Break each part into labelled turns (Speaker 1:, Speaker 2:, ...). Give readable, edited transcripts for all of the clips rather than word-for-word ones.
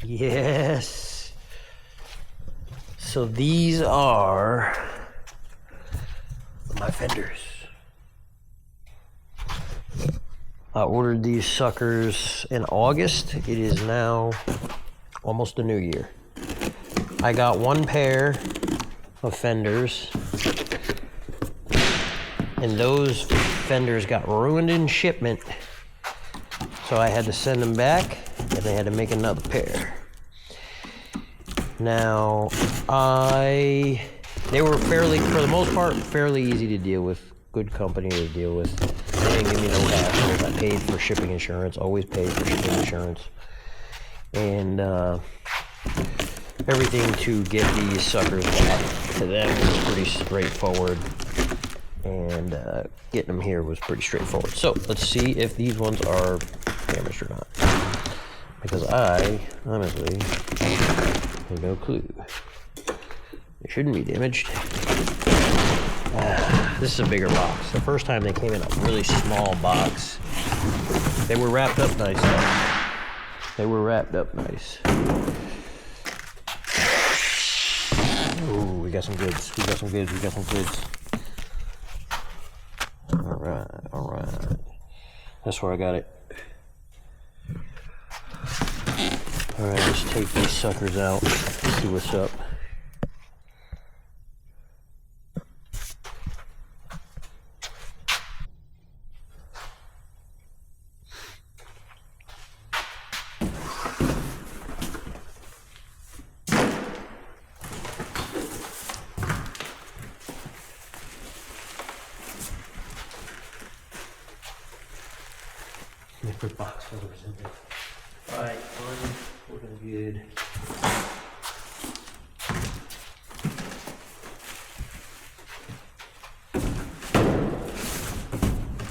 Speaker 1: Yes. So these are my fenders. I ordered these suckers in August. It is now almost the new year. I got one pair of fenders, and those fenders got ruined in shipment, so I had to send them back, and they had to make another pair. Now, they were fairly, for the most part, fairly easy to deal with. Good company to deal with. They didn't give me no hassles. I paid for shipping insurance, always paid for shipping insurance. And everything to get these suckers back to them was pretty straightforward. And getting them here was pretty straightforward. So let's see if these ones are damaged or not. Because I, honestly, have no clue. They shouldn't be damaged. This is a bigger box. The first time they came in a really small box. They were wrapped up nice though. They were wrapped up nice. Ooh, we got some goods. We got some goods. We got some goods. All right. That's where I got it. All right, let's take these suckers out. See what's up. Put box covers in there. Alright, one looking good.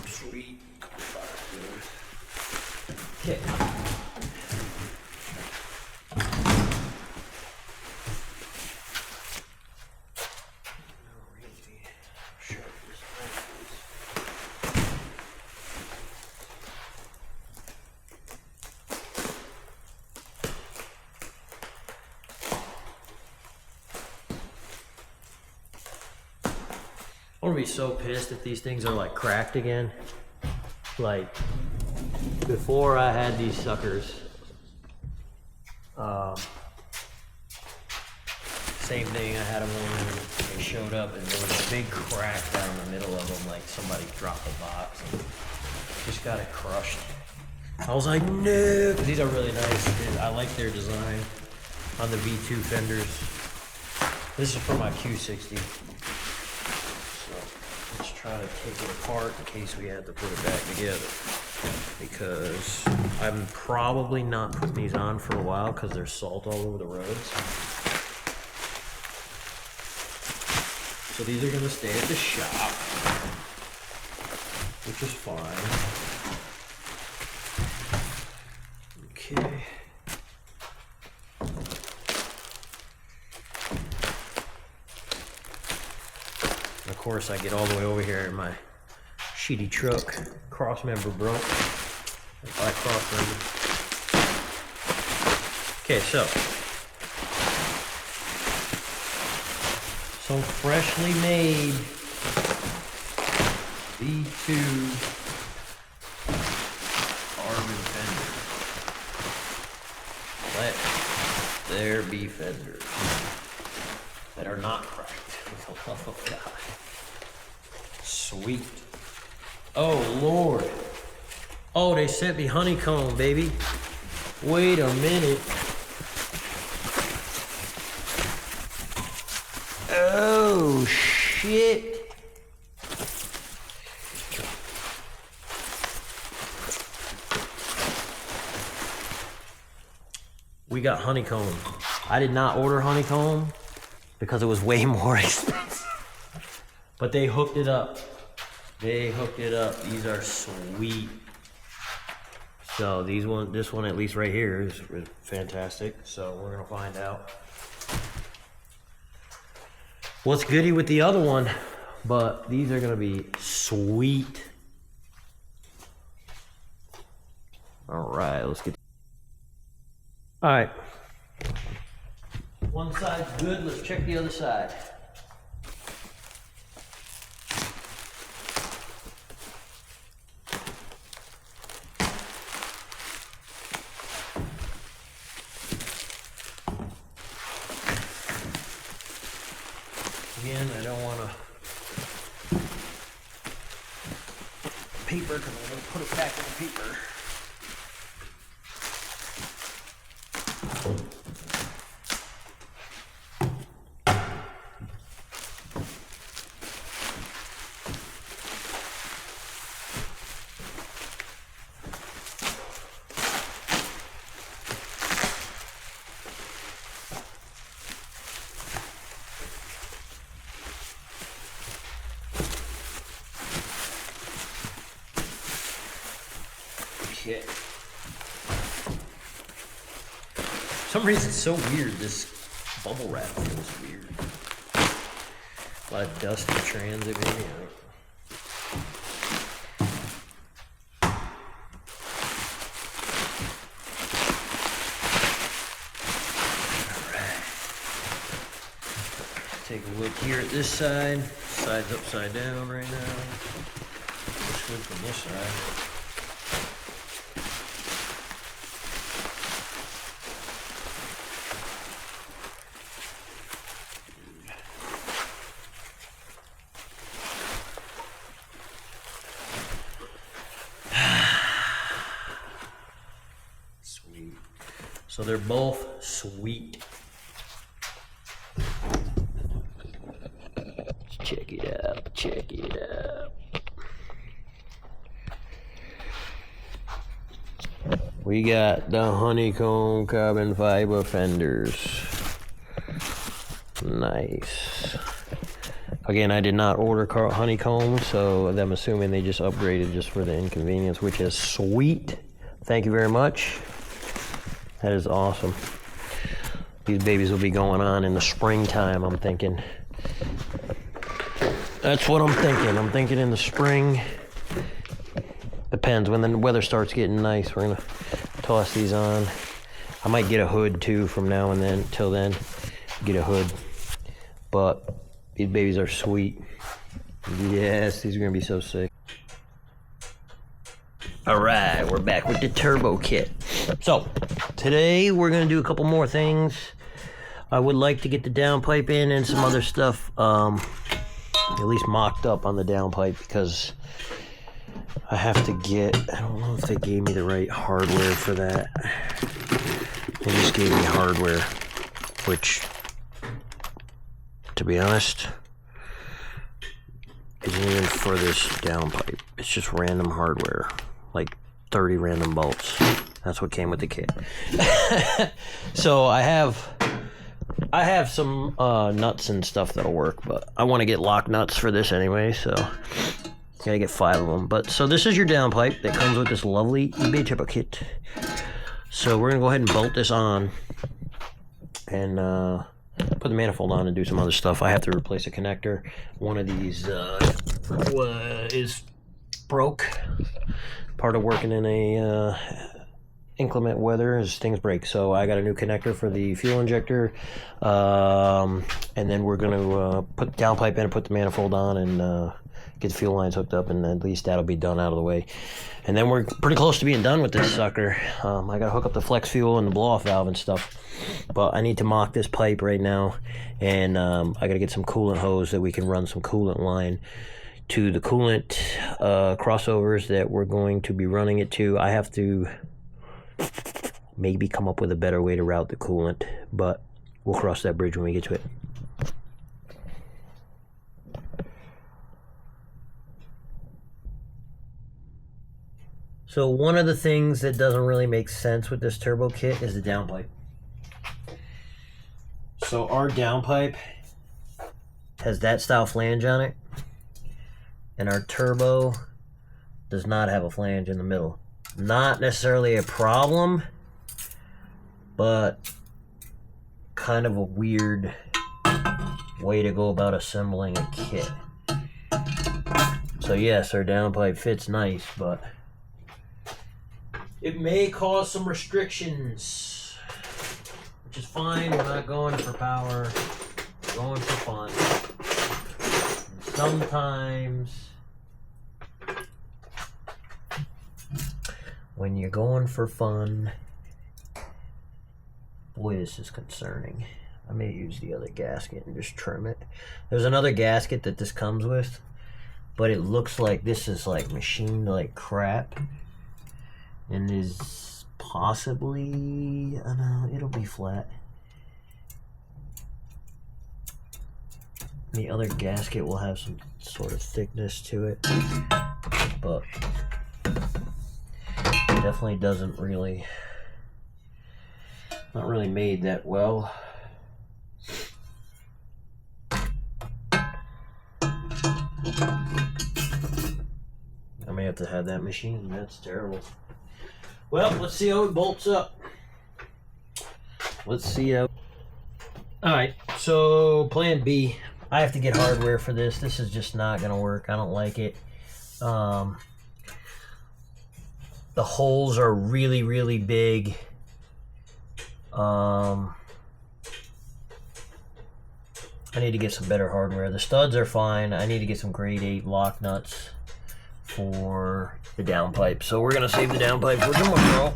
Speaker 1: Sweet. Okay. I'm gonna be so pissed if these things are like cracked again. Like before I had these suckers, same thing, I had them when they showed up and there was a big crack down the middle of them, like somebody dropped a box and just got it crushed. I was like, no, these are really nice. And I like their design on the V2 fenders. This is for my Q60. Let's try to take it apart in case we have to put it back together, because I'm probably not putting these on for a while because there's salt all over the roads. So these are going to stay at the shop, which is fine. Okay. Of course, I get all the way over here in my shitty truck. Cross member broke. I cross member. Okay, so some freshly made V2 carbon fenders. Let there be fenders that are not cracked. For the love of God. Sweet. Oh, Lord. Oh, they sent me honeycomb, baby. Wait a minute. Oh, shit. We got honeycomb. I did not order honeycomb because it was way more expensive. But they hooked it up. They hooked it up. These are sweet. So this one at least right here is fantastic. So we're gonna find out what's goody with the other one. But these are gonna be sweet. All right, let's get. All right. One side's good, let's check the other side. Again, I don't want to paper because I'm going to put it back in the paper. Okay. For some reason, it's so weird. This bubble wrap feels weird. A lot of dust in transit, maybe. Alright. Take a look here at this side. Side's upside down right now. Looks good from this side. So they're both sweet. Let's check it out, check it out. We got the honeycomb carbon fiber fenders. Nice. Again, I did not order honeycomb, so I'm assuming they just upgraded just for the inconvenience, which is sweet. Thank you very much. That is awesome. These babies will be going on in the springtime, I'm thinking. That's what I'm thinking. I'm thinking in the spring. Depends. When the weather starts getting nice, we're going to toss these on. I might get a hood, too, from now and then. Till then, get a hood. But these babies are sweet. Yes, these are going to be so sick. All right, we're back with the turbo kit. So, today we're going to do a couple more things. I would like to get the downpipe in and some other stuff at least mocked up on the downpipe because I have to get, I don't know if they gave me the right hardware for that. They just gave me hardware, which, to be honest, isn't even for this downpipe. It's just random hardware. Like 30 random bolts. That's what came with the kit. So I have some nuts and stuff that'll work, but I want to get lock nuts for this anyway, so gotta get 5 of them. But so this is your downpipe that comes with this lovely eBay turbo kit. So we're gonna go ahead and bolt this on and put the manifold on and do some other stuff. I have to replace a connector. One of these is broke. Part of working in a inclement weather is things break. So I got a new connector for the fuel injector, and then we're going to put the downpipe in and put the manifold on and get the fuel lines hooked up, and at least that'll be done out of the way. And then we're pretty close to being done with this sucker. I got to hook up the flex fuel and the blow-off valve and stuff, but I need to mock this pipe right now, and I got to get some coolant hose that we can run some coolant line to the coolant crossovers that we're going to be running it to. I have to maybe come up with a better way to route the coolant, but we'll cross that bridge when we get to it. So one of the things that doesn't really make sense with this turbo kit is the downpipe. So our downpipe has that style flange on it, and our turbo does not have a flange in the middle. Not necessarily a problem, but kind of a weird way to go about assembling a kit. So yes, our downpipe fits nice, but it may cause some restrictions. which is fine. We're not going for power, we're going for fun. And sometimes when you're going for fun, boy, this is concerning. I may use the other gasket and just trim it. There's another gasket that this comes with, but it looks like this is like machined like crap, and is possibly, I don't know, it'll be flat. The other gasket will have some sort of thickness to it, but it definitely doesn't really, not really made that well. I may have to have that machine. That's terrible. Well, let's see how it bolts up. Let's see how. Alright, so plan B. I have to get hardware for this. This is just not going to work. I don't like it. The holes are really, really big. I need to get some better hardware. The studs are fine. I need to get some grade 8 lock nuts for the downpipe. So we're gonna save the downpipe for tomorrow.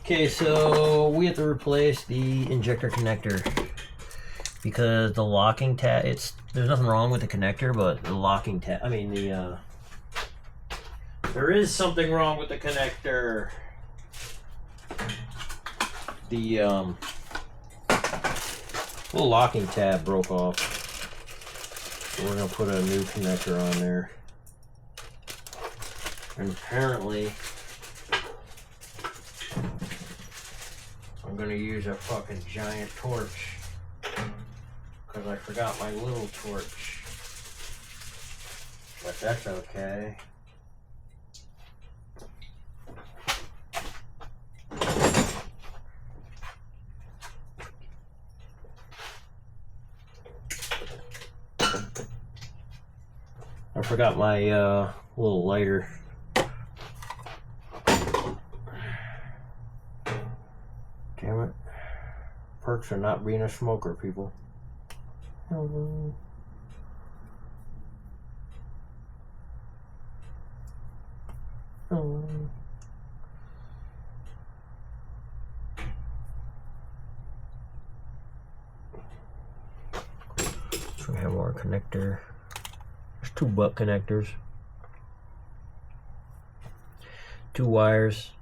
Speaker 1: Okay, so we have to replace the injector connector because the locking tab, there's nothing wrong with the connector, but the locking tab, there is something wrong with the connector. The little locking tab broke off, so we're gonna put a new connector on there. And apparently I'm gonna use a fucking giant torch because I forgot my little torch, but that's okay. I forgot my little lighter. Damn it. Perks are not being a smoker, people. Hello. Hello. So we have our connector. There's 2 butt connectors, 2 wires,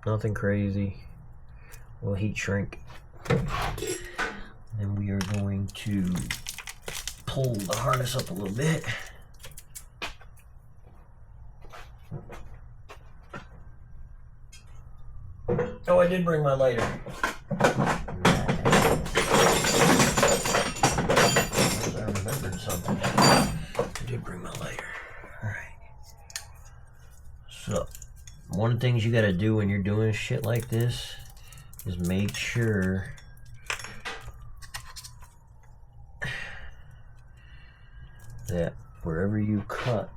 Speaker 1: nothing crazy. We'll heat shrink. Then we are going to pull the harness up a little bit. Oh, I did bring my lighter. I remembered something. I did bring my lighter. Alright. So, one of the things you gotta do when you're doing shit like this is make sure that wherever you cut,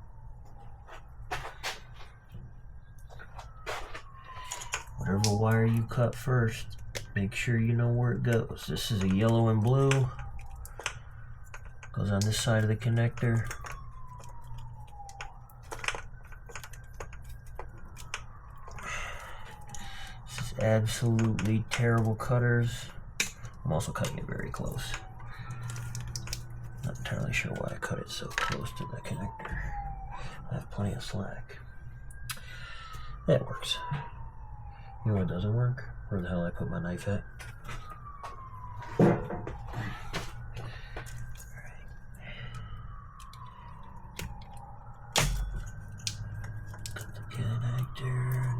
Speaker 1: whatever wire you cut first, make sure you know where it goes. This is a yellow and blue. Goes on this side of the connector. This is absolutely terrible cutters. I'm also cutting it very close. Not entirely sure why I cut it so close to the connector. I have plenty of slack. That works. You know what doesn't work? Where the hell I put my knife at?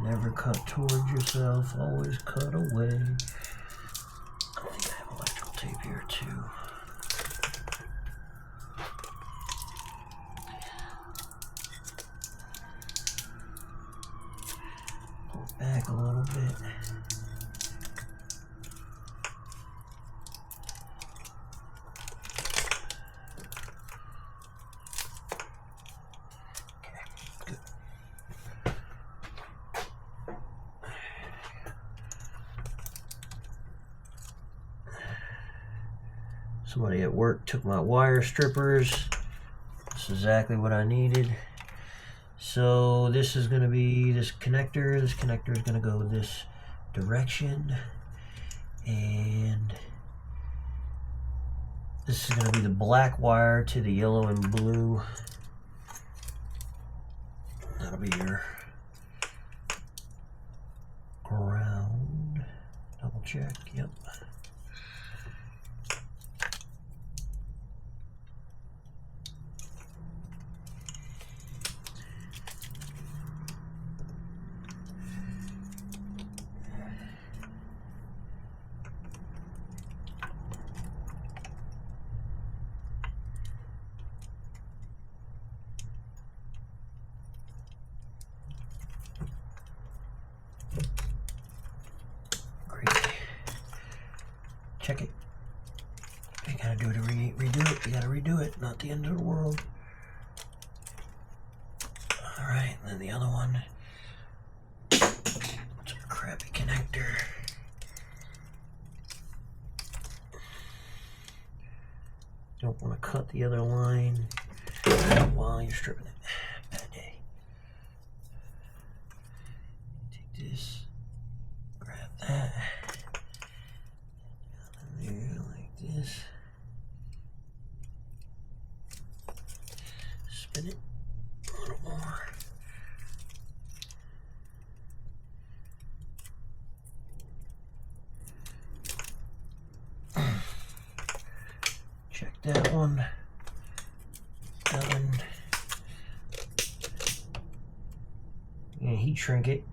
Speaker 1: Never cut towards yourself, always cut away. I think I have electrical tape here too. Pull it back a little bit. Somebody at work took my wire strippers. That's exactly what I needed. So this is going to be this connector. This connector is going to go this direction. And this is going to be the black wire to the yellow and blue. That'll be your ground. Double check. Yep. Check it. You gotta do it to redo it. You gotta redo it. Not the end of the world. Alright, and then the other one. It's a crappy connector. Don't want to cut the other line while you're stripping it. Bad day. Take this. Grab that. This. Spin it a little more. Check that one. Done. And heat shrink it.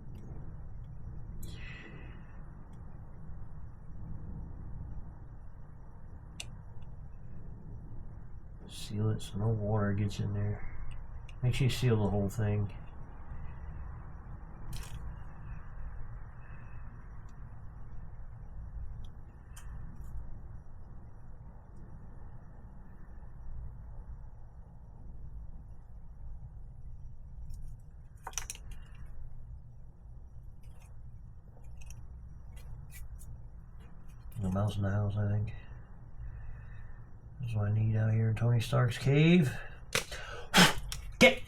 Speaker 1: Seal it so no water gets in there. Make sure you seal the whole thing. No mouse in the house, I think. That's what I need out here in Tony Stark's cave. Get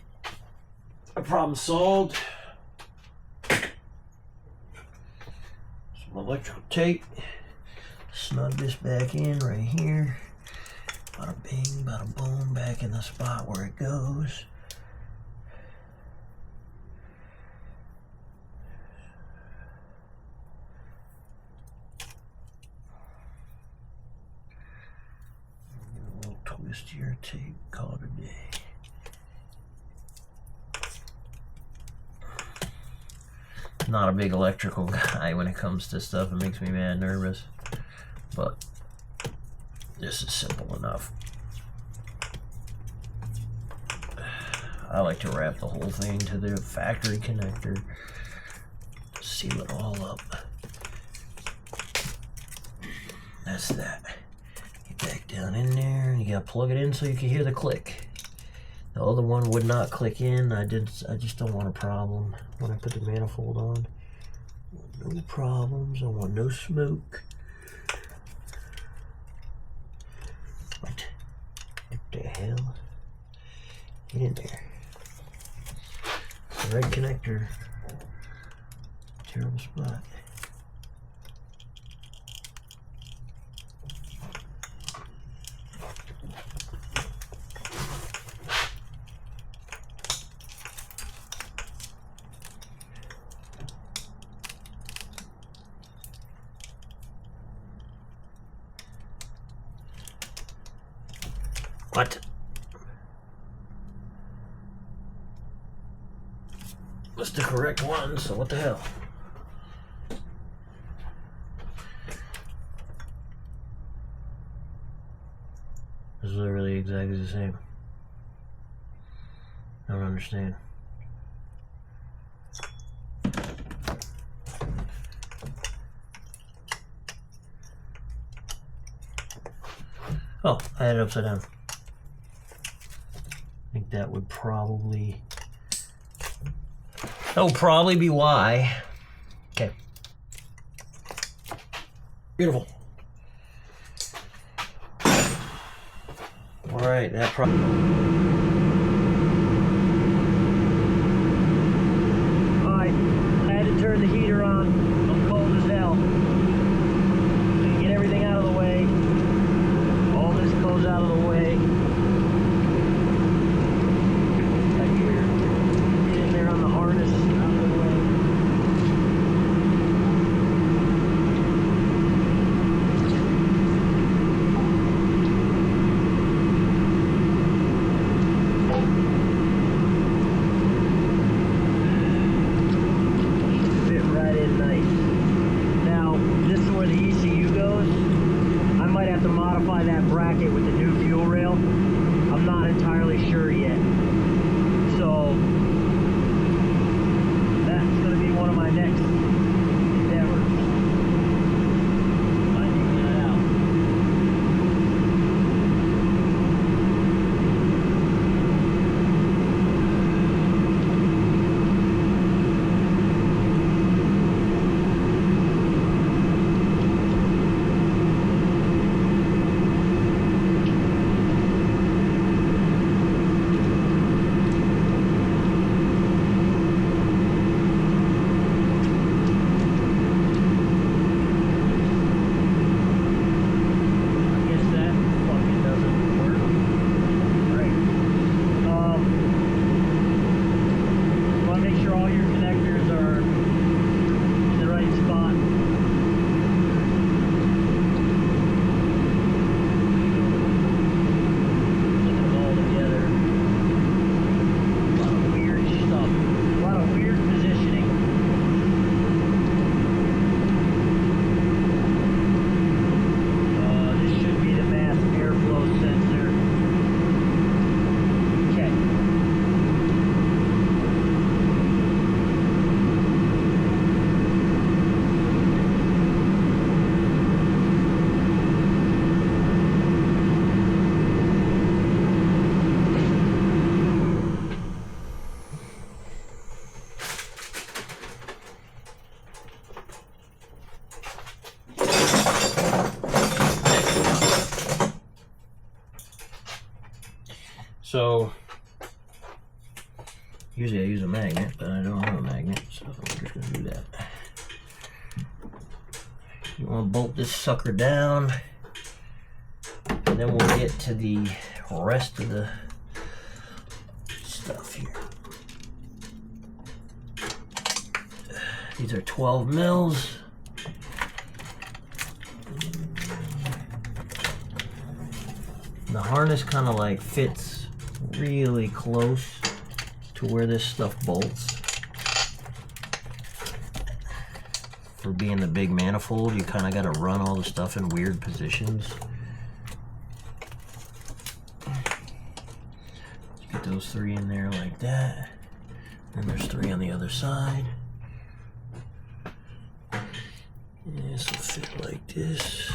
Speaker 1: a problem solved. Some electrical tape. Snug this back in right here. Bada bing, bada boom, back in the spot where it goes. Twist your tape, call it a day. Not a big electrical guy when it comes to stuff. It makes me mad nervous, but this is simple enough. I like to wrap the whole thing to the factory connector, seal it all up. That's that. Back down in there, and you gotta plug it in so you can hear the click. The other one would not click in. I just don't want a problem when I put the manifold on. No problems. I want no smoke. What the hell? Get in there. The red connector. Terrible spot. What? That's the correct one, so what the hell? This is literally exactly the same. I don't understand. Oh, I had it upside down. I think that would probably... That will probably be why. Okay. Beautiful. Alright, that probably...
Speaker 2: Alright, I had to turn the heater on. I'm cold as hell. To get everything out of the way. All this goes out of the way. Get in there on the harness, out of the way. Fit right in nice. Now, this is where the ECU goes. I might have to modify that bracket with the new fuel rail. I'm not entirely sure yet. So, that's going to be one of my next endeavors. Finding that out. I guess that fucking doesn't work. Right. You want to make sure all your connectors are in the right spot. Get them all together. A lot of weird stuff. A lot of weird positioning. This should be the mass airflow sensor. Okay.
Speaker 1: So, usually I use a magnet, but I don't have a magnet, so I'm just going to do that. You want to bolt this sucker down, and then we'll get to the rest of the stuff here. These are 12 mils. The harness kind of like fits really close to where this stuff bolts. For being the big manifold, you kind of got to run all the stuff in weird positions. Get those three in there like that. And there's three on the other side. And this will fit like this.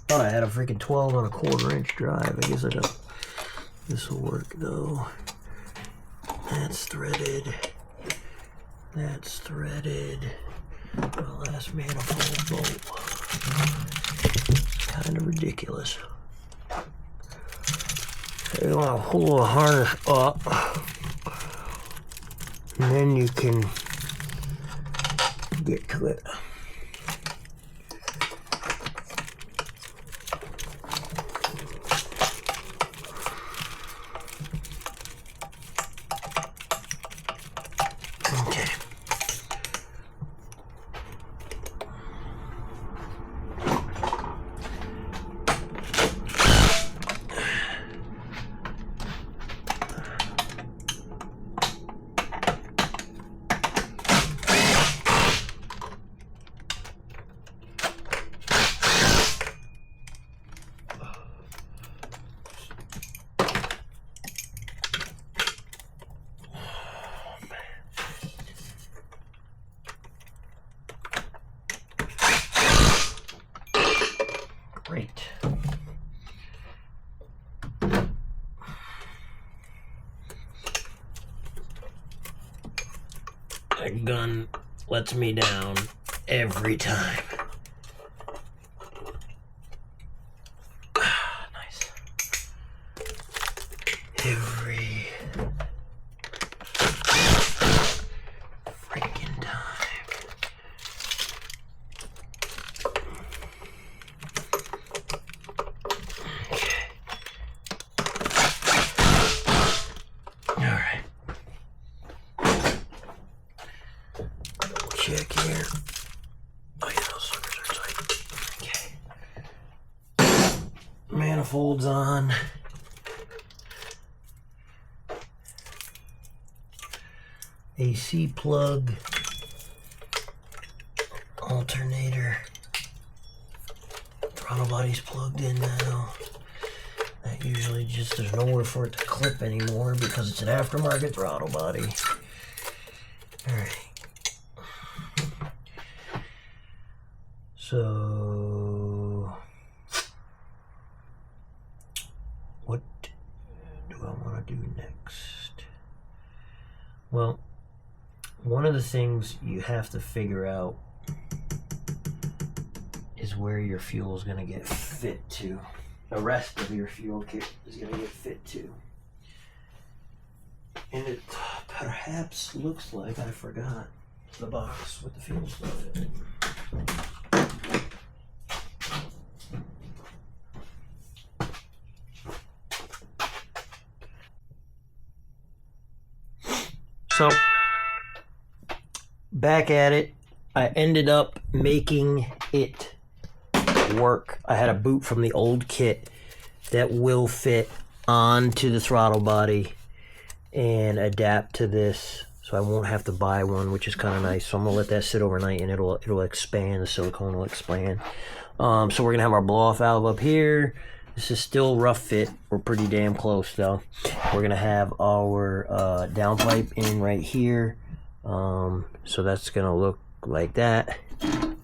Speaker 1: Thought I had a freaking 12 on a 1/4 inch drive. I guess I don't. This will work though. That's threaded. That's threaded. The last manifold bolt. It's kind of ridiculous. You want to pull the harness up, and then you can get to it. Okay. Great. That gun lets me down every time. Nice. Every freaking time. Okay. All right. Check here. Oh yeah, those suckers are tight. Okay. Manifolds on. AC plug. Alternator. Throttle body's plugged in now. That usually just, there's nowhere for it to clip anymore because it's an aftermarket throttle body. Alright. So, what do I want to do next? Well, one of the things you have to figure out is where your fuel is going to get fit to. The rest of your fuel kit is going to get fit to. And it perhaps looks like I forgot the box with the fuel stuff in it. So, back at it, I ended up making it work. I had a boot from the old kit that will fit onto the throttle body and adapt to this, so I won't have to buy one, which is kind of nice. So I'm gonna let that sit overnight and it'll expand. The silicone will expand. So we're gonna have our blow off valve up here. This is still rough fit. We're pretty damn close though. We're gonna have our downpipe in right here. So that's gonna look like that.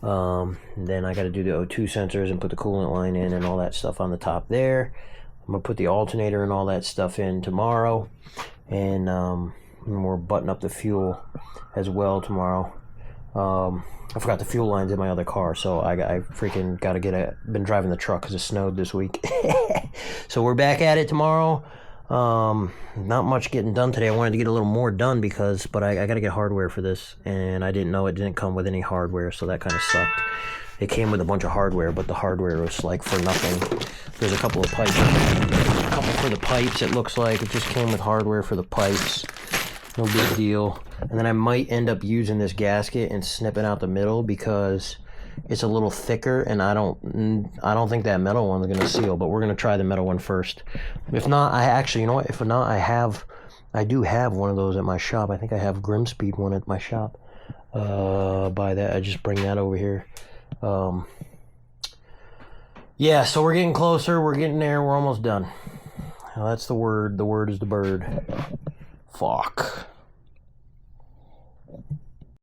Speaker 1: Then I gotta do the O2 sensors and put the coolant line in and all that stuff on the top there. I'm gonna put the alternator and all that stuff in tomorrow. And we're button up the fuel as well tomorrow. I forgot the fuel lines in my other car, so I freaking gotta been driving the truck because it snowed this week. So we're back at it tomorrow. Not much getting done today. I wanted to get a little more done but I gotta get hardware for this, and I didn't know it didn't come with any hardware, so that kind of sucked. It came with a bunch of hardware, but the hardware was like for nothing. There's a couple of pipes, a couple for the pipes. It looks like it just came with hardware for the pipes. No big deal. And then I might end up using this gasket and snipping out the middle because it's a little thicker, and I don't think that metal one's gonna seal, but we're gonna try the metal one first. If not, you know what? If not, I do have one of those at my shop. I think I have Grimspeed one at my shop. Buy that. I just bring that over here. Yeah, so we're getting closer. We're getting there. We're almost done. Well, that's the word. The word is the bird. Fuck.